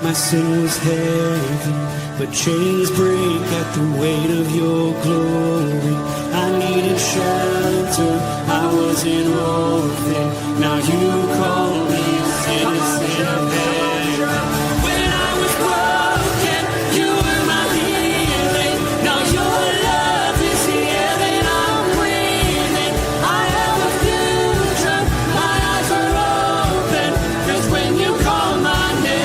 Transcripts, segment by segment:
My sin was heavy, but chains break at the weight of your glory. I needed shelter, I was an orphan. Now you call me citizen of heaven. When I was broken, you were my healing. Now your love is here and I'm breathing. I have a future, my eyes are open. 'Cause when you call my name,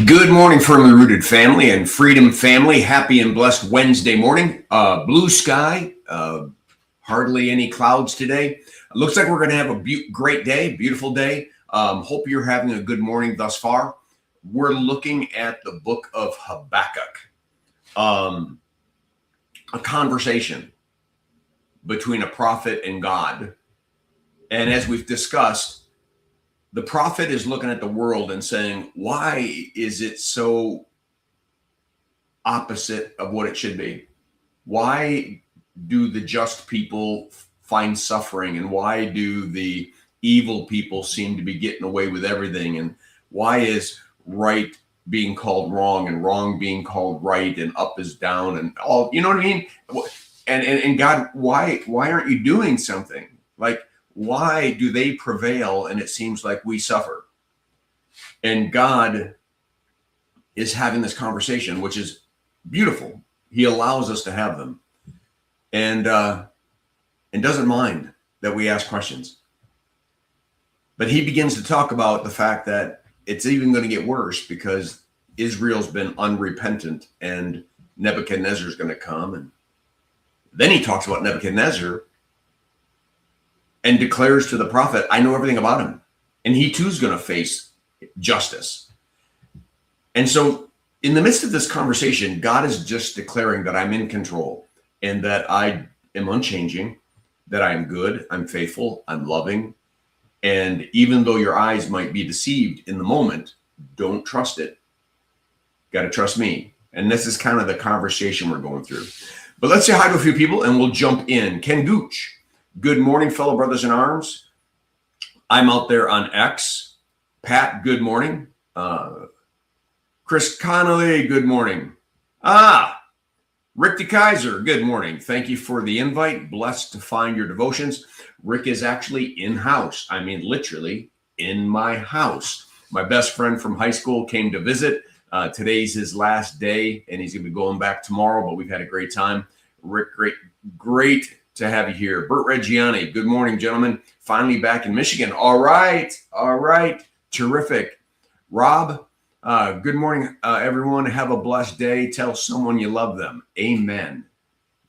Good morning, firmly rooted family and freedom family. Happy and blessed Wednesday morning. Blue sky, hardly any clouds today. Looks like we're going to have a great day, beautiful day. Hope you're having a good morning thus far. We're looking at the book of Habakkuk, a conversation between a prophet and God. And as we've discussed, the prophet is looking at the world and saying, why is it so opposite of what it should be? Why do the just people find suffering? And why do the evil people seem to be getting away with everything? And why is right being called wrong and wrong being called right and up is down and all, you know what I mean? And God, why aren't you doing something? Like, why do they prevail and it seems like we suffer? And God is having this conversation, which is beautiful. He allows us to have them, and doesn't mind that we ask questions. But he begins to talk about the fact that it's even going to get worse because Israel's been unrepentant and Nebuchadnezzar's going to come. And then he talks about Nebuchadnezzar and declares to the prophet, I know everything about him. And he too is going to face justice. And so in the midst of this conversation, God is just declaring that I'm in control and that I am unchanging, that I'm good, I'm faithful, I'm loving. And even though your eyes might be deceived in the moment, don't trust it. Got to trust me. And this is kind of the conversation we're going through. But let's say hi to a few people and we'll jump in. Ken Gooch. Good morning, fellow brothers in arms. I'm out there on X. Pat, good morning. Chris Connolly, good morning. Rick DeKaiser, good morning. Thank you for the invite. Blessed to find your devotions. Rick is actually in-house. I mean, literally in my house. My best friend from high school came to visit. Today's his last day, and he's going to be going back tomorrow, but we've had a great time. Rick, great to have you here. Bert Reggiani, good morning, gentlemen. Finally back in Michigan. All right. Terrific. Rob, good morning, everyone. Have a blessed day. Tell someone you love them. Amen.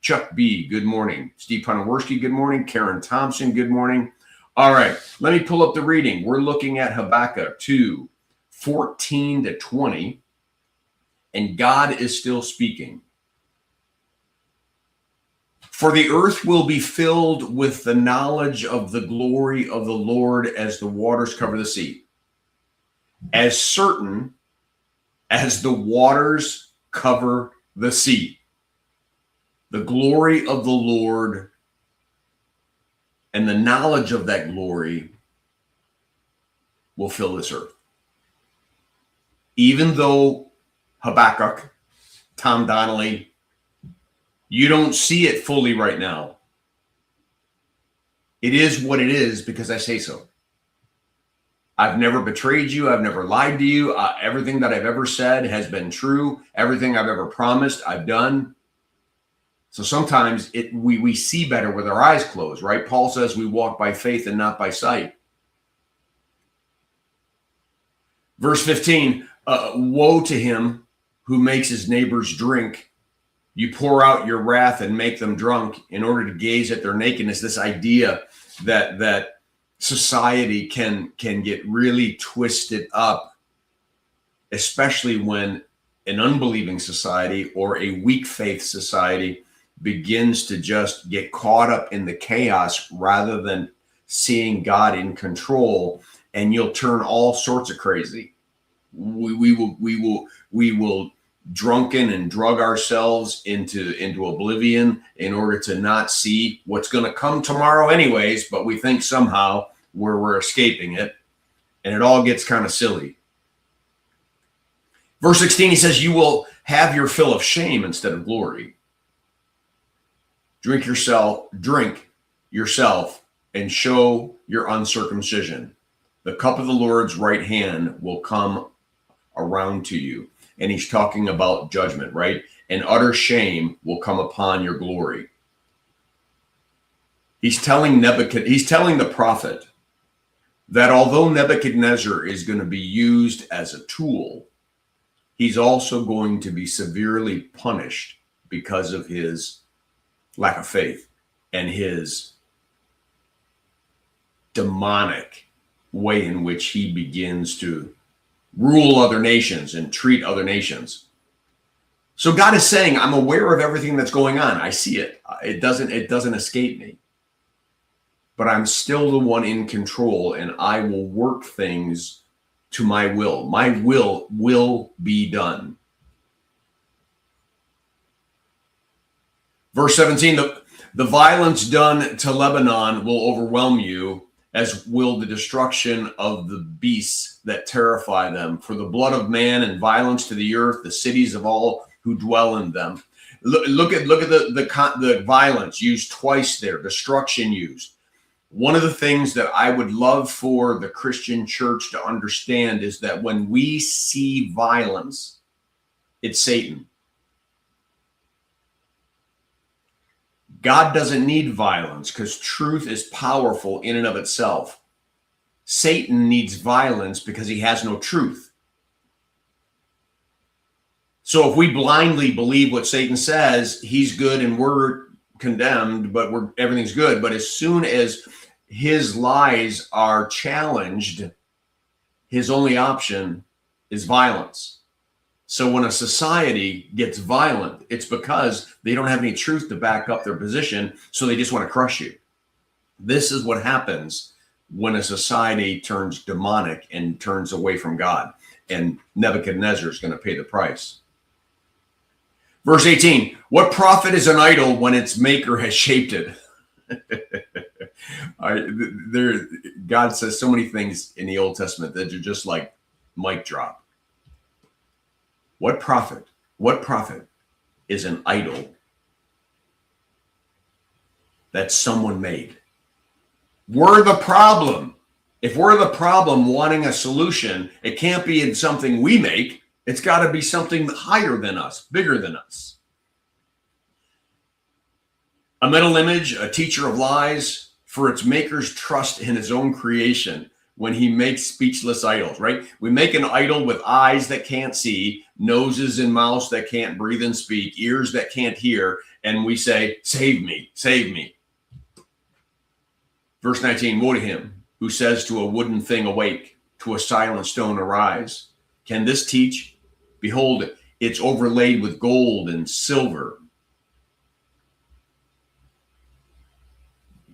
Chuck B, good morning. Steve Ponoworski, good morning. Karen Thompson, good morning. All right, let me pull up the reading. We're looking at Habakkuk 2, 14 to 20, and God is still speaking. For the earth will be filled with the knowledge of the glory of the Lord as the waters cover the sea. As certain as the waters cover the sea, the glory of the Lord and the knowledge of that glory will fill this earth. Even though Habakkuk, Tom Donnelly, you don't see it fully right now. It is what it is because I say so. I've never betrayed you. I've never lied to you. Everything that I've ever said has been true. Everything I've ever promised, I've done. So sometimes we see better with our eyes closed, right? Paul says we walk by faith and not by sight. Verse 15, woe to him who makes his neighbors drink. You pour out your wrath and make them drunk in order to gaze at their nakedness. This idea that society can get really twisted up, especially when an unbelieving society or a weak faith society begins to just get caught up in the chaos rather than seeing God in control, and you'll turn all sorts of crazy. We will drunken and drug ourselves into oblivion in order to not see what's going to come tomorrow anyways, but we think somehow we're escaping it, and it all gets kind of silly. Verse 16, he says, you will have your fill of shame instead of glory. Drink yourself, and show your uncircumcision. The cup of the Lord's right hand will come around to you. And he's talking about judgment, right? And utter shame will come upon your glory. He's telling the prophet that although Nebuchadnezzar is going to be used as a tool he's also going to be severely punished because of his lack of faith and his demonic way in which he begins to rule other nations and treat other nations. So God is saying, I'm aware of everything that's going on. I see it. It doesn't escape me. But I'm still the one in control, and I will work things to my will. My will be done. Verse 17, the violence done to Lebanon will overwhelm you, as will the destruction of the beasts that terrify them. For the blood of man and violence to the earth, the cities of all who dwell in them. Look at the violence used twice there, destruction used. One of the things that I would love for the Christian church to understand is that when we see violence, it's Satan. God doesn't need violence because truth is powerful in and of itself. Satan needs violence because he has no truth. So if we blindly believe what Satan says, he's good and we're condemned, but everything's good. But as soon as his lies are challenged, his only option is violence. So when a society gets violent, it's because they don't have any truth to back up their position, so they just want to crush you. This is what happens when a society turns demonic and turns away from God. And Nebuchadnezzar is going to pay the price. Verse 18, what profit is an idol when its maker has shaped it? God says so many things in the Old Testament that are just like mic drop. What profit is an idol that someone made? We're the problem. If we're the problem wanting a solution, it can't be in something we make. It's got to be something higher than us, bigger than us. A metal image, a teacher of lies, for its maker's trust in his own creation when he makes speechless idols, right? We make an idol with eyes that can't see, noses and mouths that can't breathe and speak, ears that can't hear, and we say, save me, save me. Verse 19, woe to him who says to a wooden thing, awake, to a silent stone, arise. Can this teach? Behold, it's overlaid with gold and silver.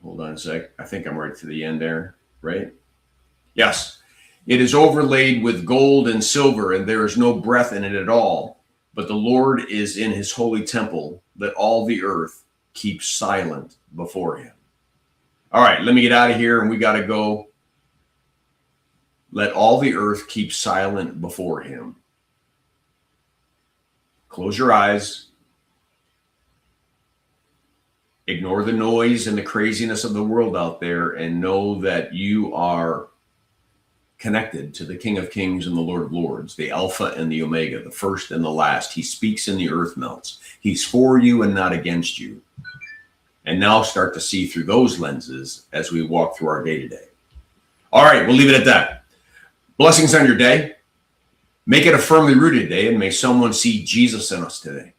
Hold on a sec. I think I'm right to the end there, right? Yes. It is overlaid with gold and silver, and there is no breath in it at all. But the Lord is in his holy temple. Let all the earth keep silent before him. All right, let me get out of here, and we got to go. Let all the earth keep silent before him. Close your eyes. Ignore the noise and the craziness of the world out there and know that you are connected to the King of Kings and the Lord of Lords, the Alpha and the Omega, the first and the last. He speaks and the earth melts. He's for you and not against you. And now start to see through those lenses as we walk through our day-to-day. All right, we'll leave it at that. Blessings on your day. Make it a firmly rooted day, and may someone see Jesus in us today.